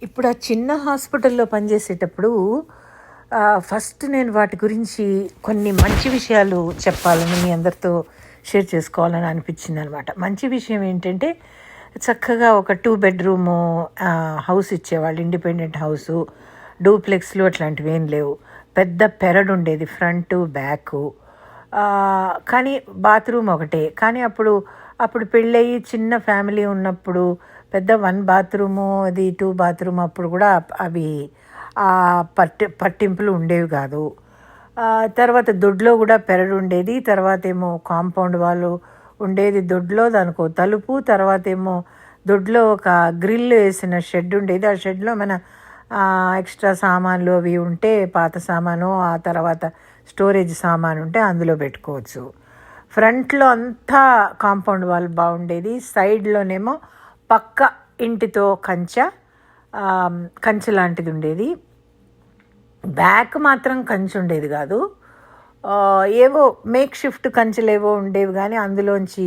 ఇప్పుడు ఆ చిన్న హాస్పిటల్‌లో పనిచేసేటప్పుడు ఫస్ట్ నేను వాటి గురించి కొన్ని మంచి విషయాలు చెప్పాలని మీ అందరితో షేర్ చేసుకోవాలని అనిపించిందనమాట. మంచి విషయం ఏంటంటే చక్కగా ఒక 2 బెడ్‌రూము హౌస్ ఇచ్చేవాళ్ళు. Independent house. డూప్లెక్స్‌లు అట్లాంటివేం లేవు. పెద్ద పెరడుండేది ఫ్రంటు, బ్యాకు. కానీ బాత్రూమ్ ఒకటే. కానీ అప్పుడు పెళ్ళయ్యి చిన్న ఫ్యామిలీ ఉన్నప్పుడు పెద్ద 1 బాత్రూము, అది 2 బాత్రూమ్ అప్పుడు కూడా అవి పట్టింపులు ఉండేవి కాదు. తర్వాత దొడ్లో కూడా పెరడు ఉండేది. తర్వాత ఏమో కాంపౌండ్ వాళ్ళు ఉండేది దొడ్లో, దానికో తలుపు. తర్వాత ఏమో దొడ్లో ఒక గ్రిల్ వేసిన షెడ్ ఉండేది. ఆ షెడ్లో మన ఎక్స్ట్రా సామాన్లు అవి ఉంటే, పాత సామాను, ఆ తర్వాత స్టోరేజ్ సామాను ఉంటే అందులో పెట్టుకోవచ్చు. ఫ్రంట్లో అంతా కాంపౌండ్ వాల్ బాగుండేది. సైడ్లోనేమో పక్క ఇంటితో కంచె లాంటిది ఉండేది. బ్యాక్ మాత్రం కంచె ఉండేది కాదు. ఏవో మేక్ షిఫ్ట్ కంచెలు ఏవో ఉండేవి, కానీ అందులోంచి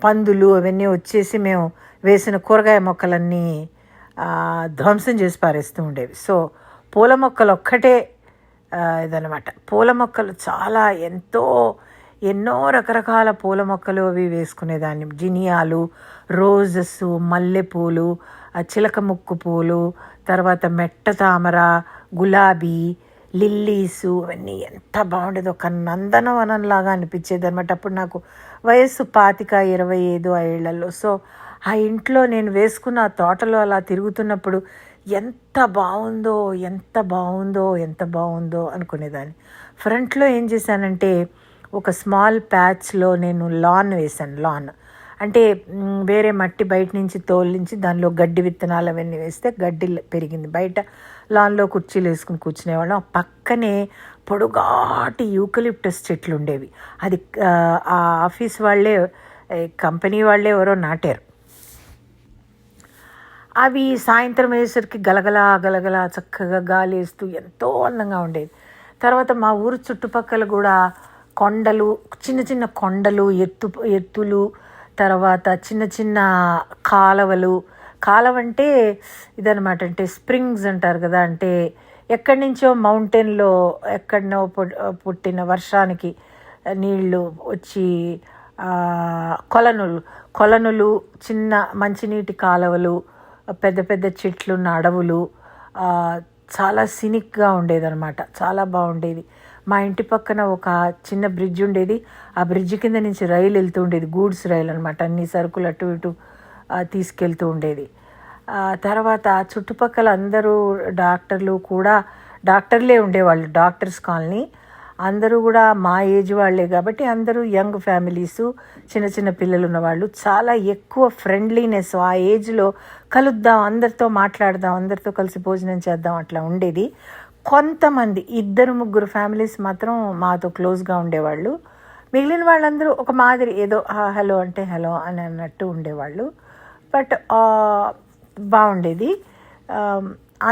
పందులు అవన్నీ వచ్చేసి మేము వేసిన కూరగాయ మొక్కలన్నీ ధ్వంసం చేసి పారేస్తూ ఉండేవి. సో పూల మొక్కలు ఒక్కటే ఇదనమాట. పూల మొక్కలు చాలా ఎన్నో రకరకాల పూల మొక్కలు అవి వేసుకునేదాన్ని. జినియాలు, రోజెస్, మల్లెపూలు, చిలక ముక్కు పూలు, తర్వాత మెట్ట తామర, గులాబీ, లిల్లీసు, అవన్నీ ఎంత బాగుండేది. ఒక నందనవనంలాగా అనిపించేది అనమాట. అప్పుడు నాకు వయస్సు 25-25 ఏళ్లలో. సో ఆ ఇంట్లో నేను వేసుకున్న ఆ తోటలో అలా తిరుగుతున్నప్పుడు ఎంత బాగుందో అనుకునేదాన్ని. ఫ్రంట్లో ఏం చేశానంటే ఒక స్మాల్ ప్యాచ్లో నేను లాన్ వేశాను. లాన్ అంటే వేరే మట్టి బయట నుంచి తోలించి దానిలో గడ్డి విత్తనాలు అవన్నీ వేస్తే గడ్డి పెరిగింది. బయట లాన్లో కుర్చీలు వేసుకుని కూర్చునేవాళ్ళం. పక్కనే పొడుగాటి యూకలిప్టస్ చెట్లు ఉండేవి. అది ఆ ఆఫీస్ వాళ్ళే, కంపెనీ వాళ్ళే ఎవరో నాటారు. అవి సాయంత్రం అయ్యేసరికి గలగలా చక్కగా గాలి వేస్తూ ఎంతో అందంగా ఉండేది. తర్వాత మా ఊరు చుట్టుపక్కల కూడా కొండలు, చిన్న కొండలు, ఎత్తులు, తర్వాత చిన్న కాలవలు. కాలవ అంటే ఇదనమాట, అంటే స్ప్రింగ్స్ అంటారు కదా, అంటే ఎక్కడి నుంచో మౌంటైన్లో ఎక్కడనో పుట్టిన వర్షానికి నీళ్లు వచ్చి కొలనులు, చిన్న మంచినీటి కాలువలు, పెద్ద చెట్లున్న అడవులు, చాలా సినిక్గా ఉండేదన్నమాట. చాలా బాగుండేది. మా ఇంటి పక్కన ఒక చిన్న బ్రిడ్జ్ ఉండేది. ఆ బ్రిడ్జ్ కింద నుంచి రైలు వెళ్తూ ఉండేది, గూడ్స్ రైలు అనమాట. అన్ని సరుకులు అటు ఇటు తీసుకెళ్తూ ఉండేది. తర్వాత చుట్టుపక్కల అందరూ డాక్టర్లే ఉండేవాళ్ళు. డాక్టర్స్ కాలనీ అందరూ కూడా మా ఏజ్ వాళ్ళే కాబట్టి అందరూ యంగ్ ఫ్యామిలీసు, చిన్న పిల్లలు ఉన్నవాళ్ళు. చాలా ఎక్కువ ఫ్రెండ్లీనెస్. ఆ ఏజ్లో కలుద్దాం, అందరితో మాట్లాడదాం, అందరితో కలిసి భోజనం చేద్దాం, అట్లా ఉండేది. కొంతమంది 2-3 ఫ్యామిలీస్ మాత్రం మాతో క్లోజ్గా ఉండేవాళ్ళు. మిగిలిన వాళ్ళందరూ ఒక మాదిరి ఏదో హలో అంటే హలో అని అన్నట్టు ఉండేవాళ్ళు. బట్ బాగుండేది.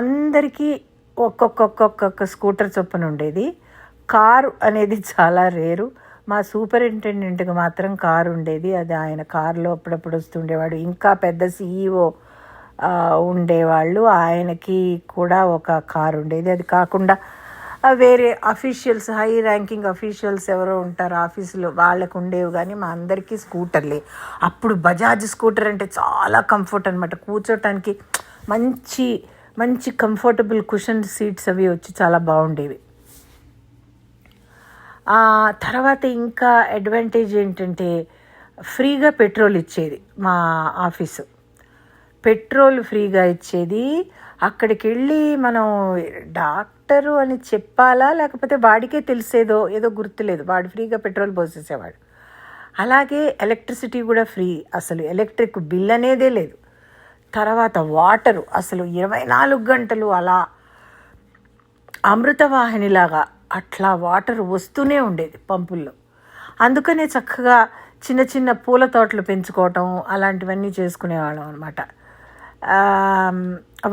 అందరికీ ఒక్కొక్క స్కూటర్ చొప్పున ఉండేది. కారు అనేది చాలా రేరు. మా సూపరింటెండెంట్కి మాత్రం కారు ఉండేది. అది ఆయన కారులో అప్పుడప్పుడు వస్తుండేవాడు. ఇంకా పెద్ద CEO ఉండేవాళ్ళు, ఆయనకి కూడా ఒక కారు ఉండేది. అది కాకుండా వేరే అఫీషియల్స్, హై ర్యాంకింగ్ అఫీషియల్స్ ఎవరో ఉంటారు ఆఫీసులో, వాళ్ళకు ఉండేవి. కానీ మా అందరికీ స్కూటర్లే. అప్పుడు బజాజ్ స్కూటర్ అంటే చాలా కంఫర్ట్ అనమాట. కూర్చోటానికి మంచి కంఫర్టబుల్ కుషన్ సీట్స్ అవి వచ్చి చాలా బాగుండేవి. తర్వాత ఇంకా అడ్వాంటేజ్ ఏంటంటే ఫ్రీగా పెట్రోల్ ఇచ్చేది మా ఆఫీసు. పెట్రోల్ ఫ్రీగా ఇచ్చేది. అక్కడికి వెళ్ళి మనం డాక్టరు అని చెప్పాలా, లేకపోతే వాడికే తెలిసేదో ఏదో గుర్తులేదు, వాడు ఫ్రీగా పెట్రోల్ పోసేసేవాడు. అలాగే ఎలక్ట్రిసిటీ కూడా ఫ్రీ. అసలు ఎలక్ట్రిక్ బిల్ అనేదే లేదు. తర్వాత వాటరు అసలు 24 గంటలు అలా అమృతవాహినిలాగా అట్లా వాటర్ వస్తూనే ఉండేది పంపుల్లో. అందుకనే చక్కగా చిన్న పూల తోటలు పెంచుకోవటం అలాంటివన్నీ చేసుకునేవాళ్ళం అనమాట.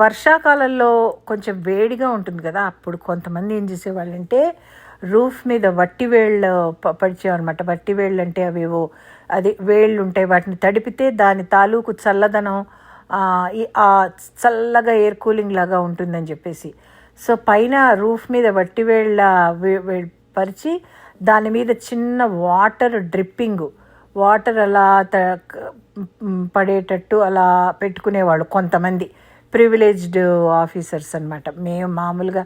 వర్షాకాలంలో కొంచెం వేడిగా ఉంటుంది కదా, అప్పుడు కొంతమంది ఏం చేసేవాళ్ళంటే రూఫ్ మీద వట్టివేళ్ళు పరిచేవన్నమాట. వట్టివేళ్ళు అంటే అవేవో వేళ్ళు ఉంటాయి, వాటిని తడిపితే దాని తాలూకు చల్లదనం చల్లగా ఎయిర్ కూలింగ్ లాగా ఉంటుందని చెప్పేసి. సో పైన రూఫ్ మీద వట్టివేళ్ళ పరిచి దాని మీద చిన్న వాటర్ డ్రిప్పింగ్, వాటర్ అలా పడేటట్టు అలా పెట్టుకునేవాళ్ళు కొంతమంది ప్రివిలేజ్డ్ ఆఫీసర్స్ అనమాట. మేము మామూలుగా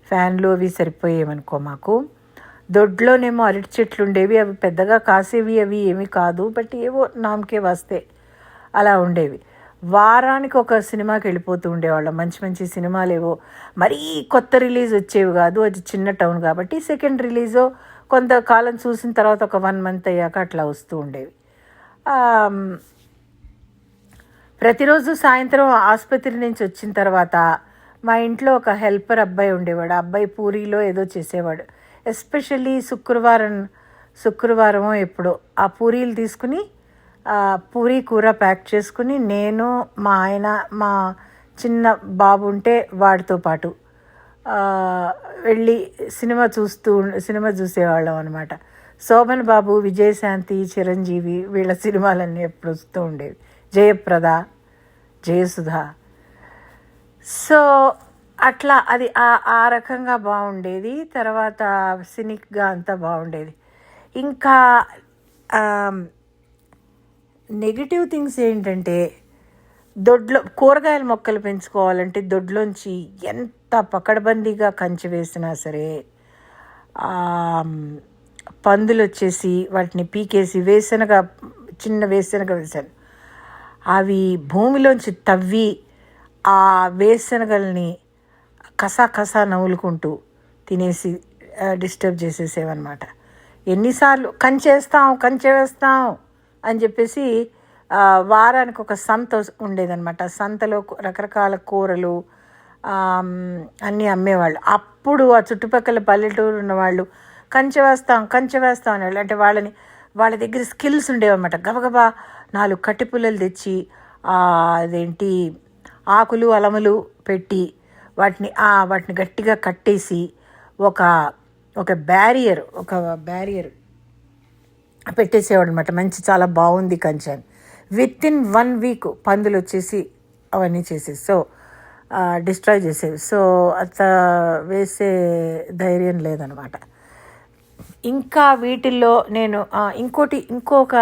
ఫ్యాన్లు అవి సరిపోయేవనుకో మాకు. దొడ్లోనేమో అరటి చెట్లు ఉండేవి, అవి పెద్దగా కాసేవి అవి ఏమీ కాదు, బట్ ఏవో నామకే వస్తే అలా ఉండేవి. వారానికి ఒక సినిమాకి వెళ్ళిపోతూ ఉండేవాళ్ళం. మంచి మంచి సినిమాలు ఏవో మరీ కొత్త రిలీజ్ వచ్చేవి కాదు, అది చిన్న టౌన్ కాబట్టి. సెకండ్ రిలీజో కొంతకాలం చూసిన తర్వాత ఒక 1 month అయ్యాక అట్లా వస్తూ ఉండేవి. ప్రతిరోజు సాయంత్రం ఆసుపత్రి నుంచి వచ్చిన తర్వాత మా ఇంట్లో ఒక హెల్పర్ అబ్బాయి ఉండేవాడు. ఆ అబ్బాయి పూరీలో ఏదో చేసేవాడు. ఎస్పెషల్లీ శుక్రవారమో ఎప్పుడో ఆ పూరీలు తీసుకుని పూరీ కూర ప్యాక్ చేసుకుని నేను, మా ఆయన, మా చిన్న బాబు ఉంటే వాడితో పాటు వెళ్ళి సినిమా చూసేవాళ్ళం అనమాట. శోభన్ బాబు, విజయశాంతి, చిరంజీవి వీళ్ళ సినిమాలన్నీ ఎప్పుడు వస్తూ ఉండేవి. జయప్రద, జయసుధ. సో అట్లా అది ఆ రకంగా బాగుండేది. తర్వాత సినిక్గా అంతా బాగుండేది. ఇంకా నెగిటివ్ థింగ్స్ ఏంటంటే, దొడ్లో కూరగాయల మొక్కలు పెంచుకోవాలంటే దొడ్లోంచి ఎంత పకడ్బందీగా కంచె వేసినా సరే పందులు వచ్చేసి వాటిని పీకేసి చిన్న వేరుశనగ వేసాను, అవి భూమిలోంచి తవ్వి ఆ వేరుశనగల్ని కసా నవ్వులుకుంటూ తినేసి డిస్టర్బ్ చేసేసేవన్నమాట. ఎన్నిసార్లు కంచె వేస్తాం అని చెప్పేసి వారానికి ఒక సంత ఉండేదన్నమాట. సంతలో రకరకాల కూరలు అన్నీ అమ్మేవాళ్ళు. అప్పుడు ఆ చుట్టుపక్కల పల్లెటూరు ఉన్నవాళ్ళు కంచె వేస్తాం అనేవాళ్ళు. అంటే వాళ్ళ దగ్గర స్కిల్స్ ఉండేవన్నమాట. గబగబా 4 కట్టిపుల్లలు తెచ్చి అదేంటి ఆకులు అలములు పెట్టి వాటిని గట్టిగా కట్టేసి ఒక బ్యారియర్ పెట్టేసేవాడు అనమాట. చాలా బాగుంది కంచె. వితిన్ 1 week పందులు వచ్చేసి అవన్నీ చేసేసి డిస్ట్రాయ్ చేసేవి. సో అంత వేసే ధైర్యం లేదనమాట. ఇంకా వీటిల్లో నేను ఇంకొక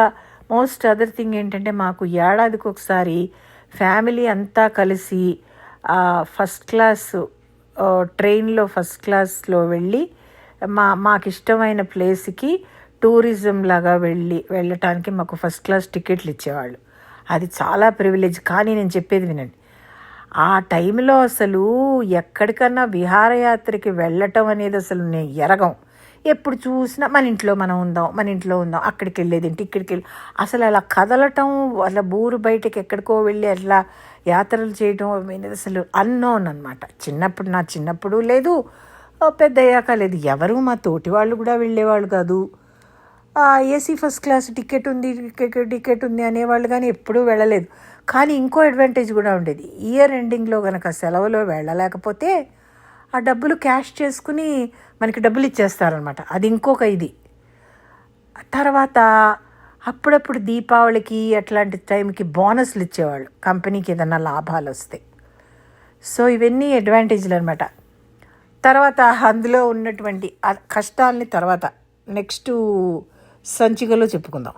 మోస్ట్ అదర్ థింగ్ ఏంటంటే, మాకు ఏడాదికి ఒకసారి ఫ్యామిలీ అంతా కలిసి ఫస్ట్ క్లాస్లో వెళ్ళి మాకు ఇష్టమైన ప్లేస్కి టూరిజం లాగా వెళ్ళటానికి మాకు ఫస్ట్ క్లాస్ టికెట్లు ఇచ్చేవాళ్ళు. అది చాలా ప్రివిలేజ్. కానీ నేను చెప్పేది వినండి, ఆ టైంలో అసలు ఎక్కడికన్నా విహారయాత్రకి వెళ్ళటం అనేది అసలు నేను ఎరగం. ఎప్పుడు చూసినా మన ఇంట్లో ఉందాం, అక్కడికి వెళ్ళేది ఇక్కడికి వెళ్ళి అసలు అలా కదలటం, అలా ఊరు బయటకి ఎక్కడికో వెళ్ళి అట్లా యాత్రలు చేయటం అనేది అసలు అన్నోన్ అనమాట. నా చిన్నప్పుడు లేదు, పెద్ద అయ్యాక లేదు. ఎవరు మా తోటి వాళ్ళు కూడా వెళ్ళేవాళ్ళు కాదు. ఏసీ ఫస్ట్ క్లాస్ టికెట్ ఉంది అనేవాళ్ళు, కానీ ఎప్పుడూ వెళ్ళలేదు. కానీ ఇంకో అడ్వాంటేజ్ కూడా ఉండేది. ఇయర్ ఎండింగ్లో కనుక సెలవులో వెళ్ళలేకపోతే ఆ డబ్బులు క్యాష్ చేసుకుని మనకి డబ్బులు ఇచ్చేస్తారనమాట. అది ఇంకొక ఇది. తర్వాత అప్పుడప్పుడు దీపావళికి అట్లాంటి టైంకి బోనస్లు ఇచ్చేవాళ్ళు కంపెనీకి ఏదన్నా లాభాలు వస్తే. సో ఇవన్నీ అడ్వాంటేజ్లు అనమాట. తర్వాత అందులో ఉన్నటువంటి కష్టాలని తర్వాత నెక్స్ట్ సంచికలో చెప్పుకుందాం.